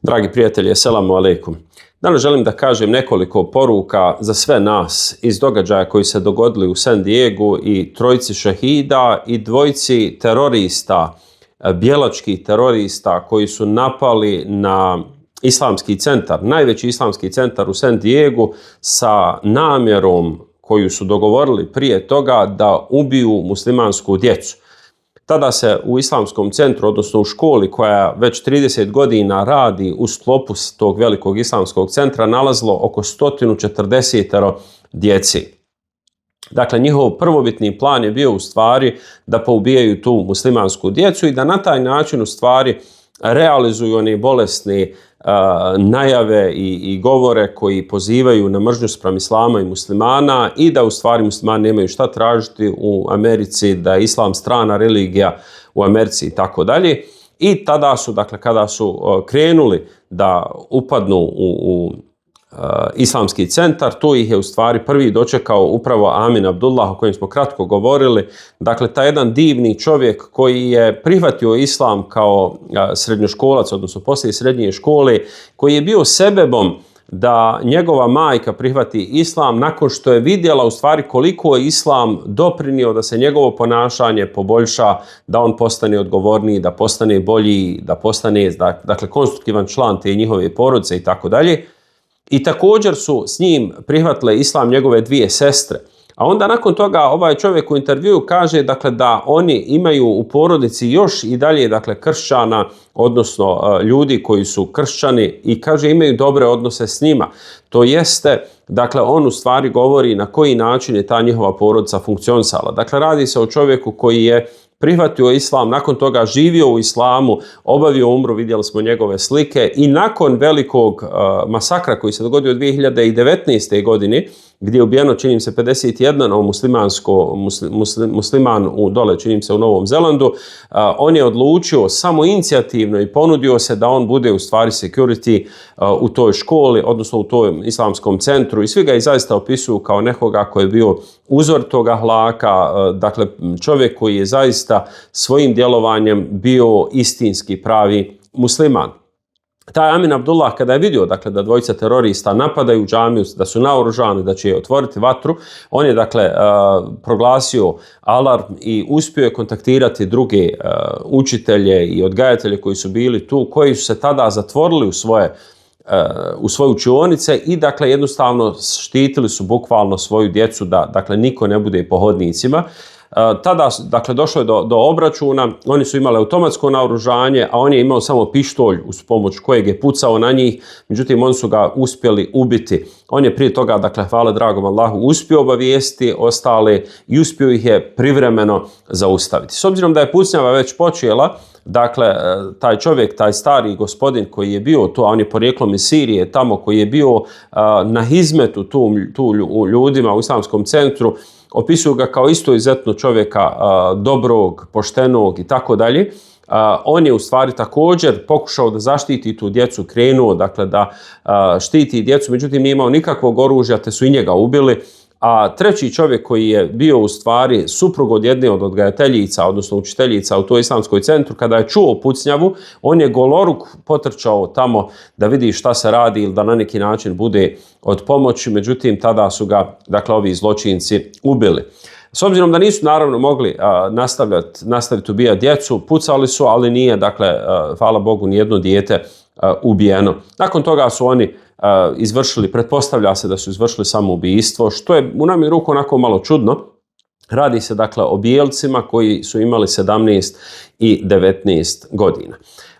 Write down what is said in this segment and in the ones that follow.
Dragi prijatelji, assalamu alaikum. Danas želim da kažem nekoliko poruka za sve nas iz događaja koji se dogodili u San Diegu i trojici šehida i dvojici terorista, bijelačkih terorista koji su napali na islamski centar, najveći islamski centar u San Diegu sa namjerom koju su dogovorili prije toga da ubiju muslimansku djecu. Tada se u islamskom centru, odnosno u školi koja već 30 godina radi u sklopu tog velikog islamskog centra, nalazilo oko 140 djeci. Dakle, njihov prvobitni plan je bio u stvari da poubijaju tu muslimansku djecu i da na taj način u stvari realizuju oni bolesni najave i govore koji pozivaju na mržnju spram islama i muslimana i da u stvari muslimani nemaju šta tražiti u Americi, da je islam strana religija u Americi i tako dalje. I tada su, dakle, kada su krenuli da upadnu u islamski centar, tu ih je u stvari prvi dočekao upravo Amin Abdullah, o kojem smo kratko govorili. Dakle, taj jedan divni čovjek koji je prihvatio islam kao srednjoškolac, odnosno poslije srednje škole, koji je bio sebebom da njegova majka prihvati islam nakon što je vidjela u stvari koliko je islam doprinio da se njegovo ponašanje poboljša, da on postane odgovorniji, da postane bolji, da postane, dakle, konstruktivan član te njihove porodice i tako dalje. I također su s njim prihvatile islam njegove dvije sestre. A onda nakon toga ovaj čovjek u intervjuu kaže, dakle, da oni imaju u porodici još i dalje, dakle, kršćana, odnosno ljudi koji su kršćani, i kaže imaju dobre odnose s njima. To jeste, dakle, on u stvari govori na koji način je ta njihova porodica funkcionisala. Dakle, radi se o čovjeku koji je prihvatio islam, nakon toga živio u islamu, obavio umru, vidjeli smo njegove slike, i nakon velikog masakra koji se dogodio 2019. godine, gdje je ubijeno, čini se, 51 musliman u dole, čini se, u Novom Zelandu, on je odlučio samoinicijativno i ponudio se da on bude u stvari security u toj školi, odnosno u tom islamskom centru, i svi ga i zaista opisuju kao nekoga koji je bio uzor toga ahlaka, dakle, čovjek koji je zaista svojim djelovanjem bio istinski pravi musliman. Taj Amin Abdullah, kada je vidio, dakle, da dvojica terorista napadaju džamiju, da su naoružani, da će otvoriti vatru, on je, dakle, proglasio alarm i uspio je kontaktirati druge učitelje i odgajatelje koji su bili tu, koji su se tada zatvorili u svoje učionice i, dakle, jednostavno štitili su bukvalno svoju djecu da, dakle, niko ne bude po hodnicima. Tada, dakle, došlo je do obračuna, oni su imali automatsko naoružanje, a on je imao samo pištolj uz pomoć kojeg je pucao na njih, međutim oni su ga uspjeli ubiti. On je prije toga, dakle, hvala dragom Allahu, uspio obavijesti ostale i uspio ih je privremeno zaustaviti. S obzirom da je pucnjava već počela, dakle, taj čovjek, taj stari gospodin koji je bio tu, a on je porijeklom iz Sirije, tamo, koji je bio na hizmetu tu ljudima u islamskom centru, opisuju ga kao isto izuzetno čovjeka, dobrog, poštenog i tako dalje. On je u stvari također pokušao da zaštiti tu djecu, krenuo, dakle, da štiti djecu, međutim nije imao nikakvog oružja, te su i njega ubili. A treći čovjek koji je bio u stvari suprug od jedne od odgajateljica, odnosno učiteljica u toj islamskoj centru, kada je čuo pucnjavu, on je goloruk potrčao tamo da vidi šta se radi ili da na neki način bude od pomoći, međutim tada su ga, dakle, ovi zločinci ubili. S obzirom da nisu naravno mogli nastaviti ubijati djecu, pucali su, ali nije, dakle, hvala Bogu, nijedno dijete ubijeno. Nakon toga su oni izvršili, pretpostavlja se da su izvršili samoubistvo, što je u najmanju ruku onako malo čudno. Radi se, dakle, o bijelcima koji su imali 17 i 19 godina.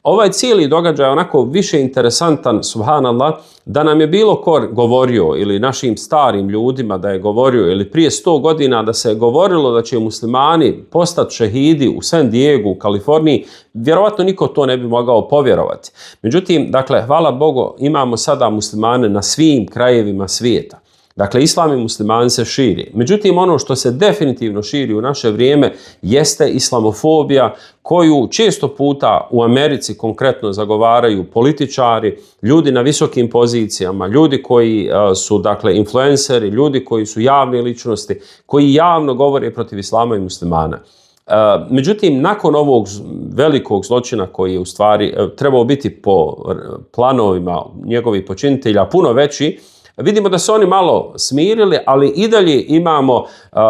Ovaj cijeli događaj je onako više interesantan, subhanallah, da nam je bilo ko govorio, ili našim starim ljudima da je govorio, ili prije 100 godina da se je govorilo da će muslimani postati šehidi u San Diegu, u Kaliforniji, vjerovatno niko to ne bi mogao povjerovati. Međutim, dakle, hvala Bogu, imamo sada muslimane na svim krajevima svijeta. Dakle, islam i muslimani se širi. Međutim, ono što se definitivno širi u naše vrijeme jeste islamofobija, koju često puta u Americi konkretno zagovaraju političari, ljudi na visokim pozicijama, ljudi koji su, dakle, influenceri, ljudi koji su javne ličnosti, koji javno govore protiv islama i muslimana. Međutim, nakon ovog velikog zločina koji je u stvari trebao biti po planovima njegovih počinitelja puno veći, vidimo da se oni malo smirili, ali i dalje imamo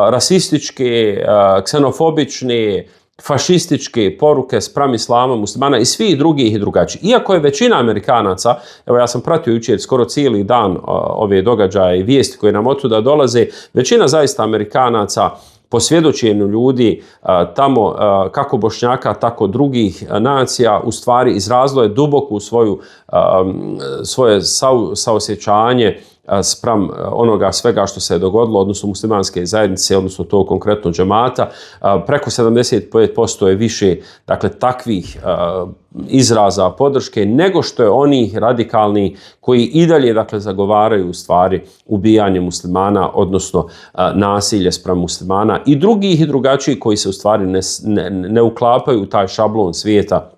rasističke, ksenofobične, fašističke poruke spram islama, muslimana i svih drugih i drugačijih. Iako je većina Amerikanaca, evo ja sam pratio jučer skoro cijeli dan ove događaje i vijesti koje nam otuda dolaze, većina zaista Amerikanaca po svjedočenju ljudi tamo, kako Bošnjaka, tako drugih nacija, u stvari izrazilo je duboko svoje saosjećanje spram onoga svega što se je dogodilo, odnosno muslimanske zajednice, odnosno to konkretno džemata. Preko 75% je više, dakle, takvih izraza podrške nego što je onih radikalni koji i dalje, dakle, zagovaraju u stvari ubijanje muslimana, odnosno nasilje spram muslimana i drugih i drugačijih koji se u stvari ne uklapaju u taj šablon svijeta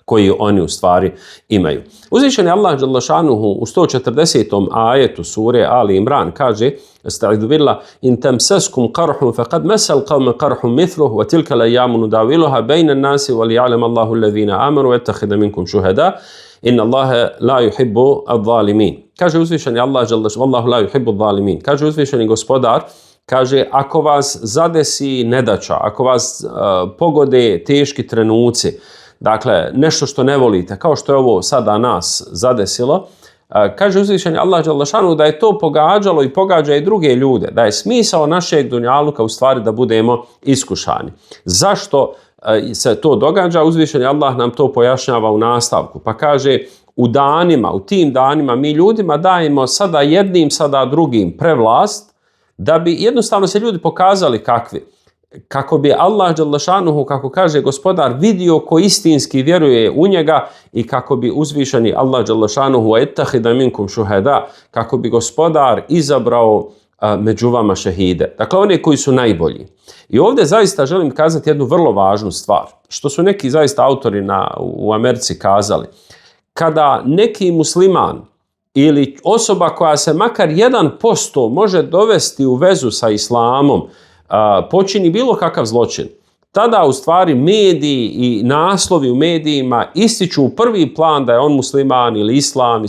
koji oni u stvari imaju. Uzvišeni Allah dželle šanuhu u 140. ajetu sure Ali Imran kaže: "Estaizu billah in tamsaskum qarhun faqad masal qawma qarhun mithluhu wa tilka al-ayyamu nudawiluha bayna an-nasi wa liya'lam Allahu alladhina amanu wa yattakhidha minkum shuhada inna Allaha la yuhibbu adh-dhalimin." Kaže uzvišeni Allah dželle šanuhu: "Wallahu la yuhibbu adh-dhalimin." Kaže uzvišeni gospodar, kaže, ako vas zadesi nedaća, ako vas pogode teški trenuci, dakle, nešto što ne volite, kao što je ovo sada nas zadesilo, kaže uzvišeni Allah dželle šanuhu da je to pogađalo i pogađa i druge ljude, da je smisao našeg dunjaluka u stvari da budemo iskušani. Zašto se to događa? Uzvišeni Allah nam to pojašnjava u nastavku, pa kaže: u tim danima mi ljudima dajemo sada jednim, sada drugim prevlast, da bi jednostavno se ljudi pokazali kakvi. Kako bi Allah dželle šanuhu, kako kaže gospodar, vidio ko istinski vjeruje u njega i kako bi uzvišeni Allah dželle šanuhu ettahida minkum shuhada, kako bi gospodar izabrao među vama šehide. Dakle, oni koji su najbolji. I ovdje zaista želim kazati jednu vrlo važnu stvar, što su neki zaista autori u Americi kazali. Kada neki musliman ili osoba koja se makar 1% može dovesti u vezu sa islamom, počini bilo kakav zločin, tada u stvari mediji i naslovi u medijima ističu u prvi plan da je on musliman ili islam,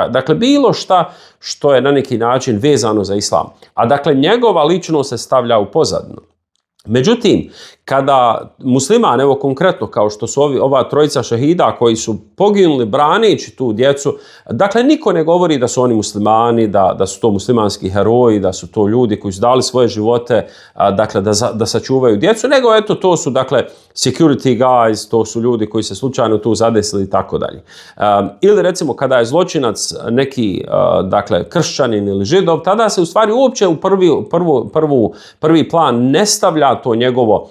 dakle bilo šta što je na neki način vezano za islam. A dakle njegova ličnost se stavlja u pozadinu. Međutim, kada musliman, evo konkretno kao što su ova trojica šehida koji su poginuli braneći tu djecu, dakle niko ne govori da su oni muslimani, da su to muslimanski heroji, da su to ljudi koji su dali svoje živote, dakle da sačuvaju djecu, nego eto to su dakle security guys, to su ljudi koji se slučajno tu zadesili i tako dalje. Ili recimo kada je zločinac neki dakle kršćanin ili židov, tada se u stvari uopće u prvi plan ne stavlja to njegovo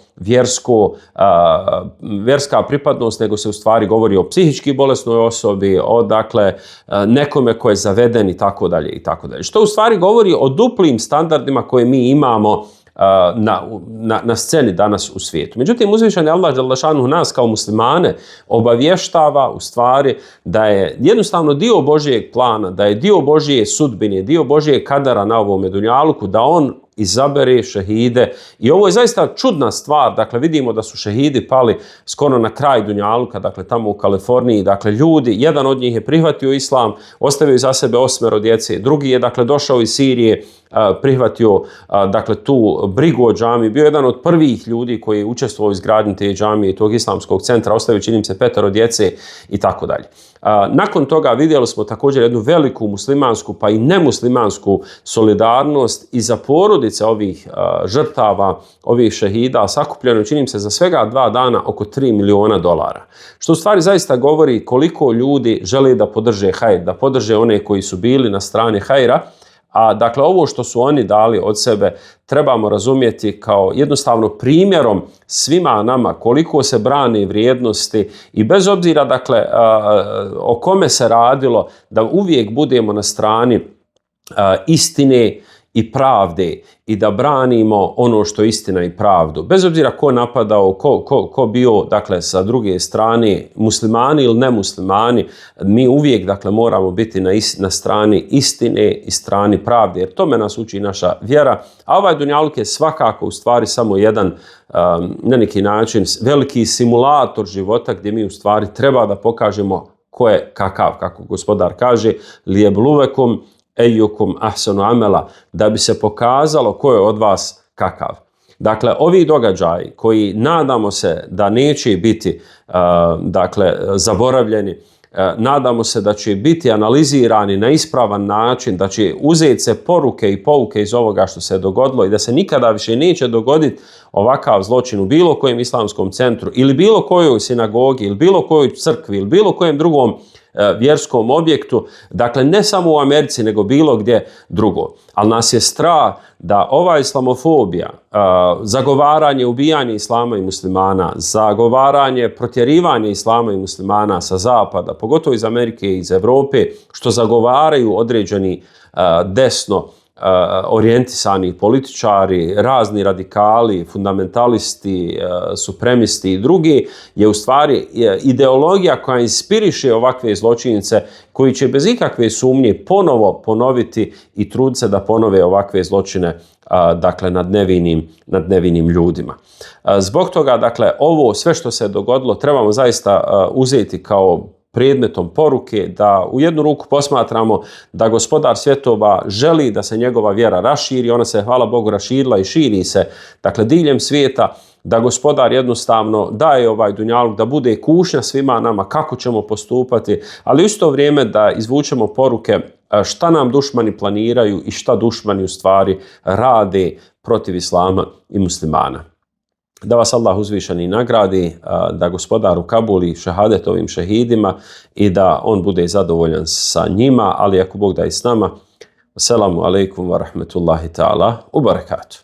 vjerska pripadnost, nego se u stvari govori o psihički bolesnoj osobi, o dakle nekome ko je zaveden i tako dalje i tako dalje. Što u stvari govori o duplim standardima koje mi imamo na sceni danas u svijetu. Međutim, uzvišeni Allah dželle šanuhu nas kao muslimane obavještava u stvari da je jednostavno dio Božijeg plana, da je dio Božije sudbine, dio Božijeg kadara na ovom dunjaluku, da on izabere šehide. I ovo je zaista čudna stvar. Dakle, vidimo da su šehidi pali skoro na kraj dunjaluka, dakle tamo u Kaliforniji. Dakle, ljudi, jedan od njih je prihvatio islam, ostavio za sebe 8 djece, drugi je dakle došao iz Sirije, prihvatio dakle tu brigu o džamiji, bio jedan od prvih ljudi koji je učestvovao u izgradnji te džamije i tog islamskog centra, ostavio čini se 5 djece i tako dalje. Nakon toga vidjeli smo također jednu veliku muslimansku pa i nemuslimansku solidarnost i za porodice ovih žrtava, ovih šehida, sakupljeno čini se za svega 2 dana oko $3 miliona. Što u stvari zaista govori koliko ljudi žele da podrže hajr, da podrže one koji su bili na strani hajra. A dakle, ovo što su oni dali od sebe trebamo razumjeti kao jednostavno primjerom svima nama koliko se brani vrijednosti i bez obzira dakle o kome se radilo, da uvijek budemo na strani istine i pravde i da branimo ono što je istina i pravdu. Bez obzira ko napadao, ko bio dakle, sa druge strane, muslimani ili nemuslimani, mi uvijek dakle, moramo biti na strani istine i strani pravde, jer tome nas uči naša vjera. A ovaj dunjaluk je svakako u stvari samo jedan, na neki način, veliki simulator života gdje mi u stvari treba da pokažemo ko je kakav, kako gospodar kaže, lijebluvekum ejukum ahsanu amela, da bi se pokazalo ko je od vas kakav. Dakle, ovi događaji koji nadamo se da neće biti dakle, zaboravljeni, nadamo se da će biti analizirani na ispravan način, da će uzeti se poruke i pouke iz ovoga što se dogodilo i da se nikada više neće dogoditi ovakav zločin u bilo kojem islamskom centru ili bilo kojoj sinagogi ili bilo kojoj crkvi ili bilo kojem drugom vjerskom objektu, dakle ne samo u Americi nego bilo gdje drugo. Ali nas je strah da ova islamofobija, zagovaranje ubijanja islama i muslimana, zagovaranje protjerivanja islama i muslimana sa zapada, pogotovo iz Amerike i iz Europe, što zagovaraju određeni desno orijentisani političari, razni radikali, fundamentalisti, supremisti i drugi, je u stvari ideologija koja inspiriše ovakve zločince koji će bez ikakve sumnje ponovo ponoviti i truditi se da ponove ovakve zločine dakle, nad nevinim ljudima. Zbog toga, dakle, ovo sve što se dogodilo trebamo zaista uzeti kao predmetom poruke, da u jednu ruku posmatramo da gospodar svjetova želi da se njegova vjera raširi, ona se, hvala Bogu, raširila i širi se, dakle, diljem svijeta, da gospodar jednostavno daje ovaj dunjaluk da bude kušnja svima nama kako ćemo postupati, ali u isto vrijeme da izvučemo poruke šta nam dušmani planiraju i šta dušmani u stvari rade protiv islama i muslimana. Da vas Allah uzvišeni nagradi, da gospodar ukabuli šehadet ovim šehidima i da on bude zadovoljan sa njima, ali ako Bog da i s nama. Assalamu alaikum wa rahmetullahi ta'ala wa barakatuh.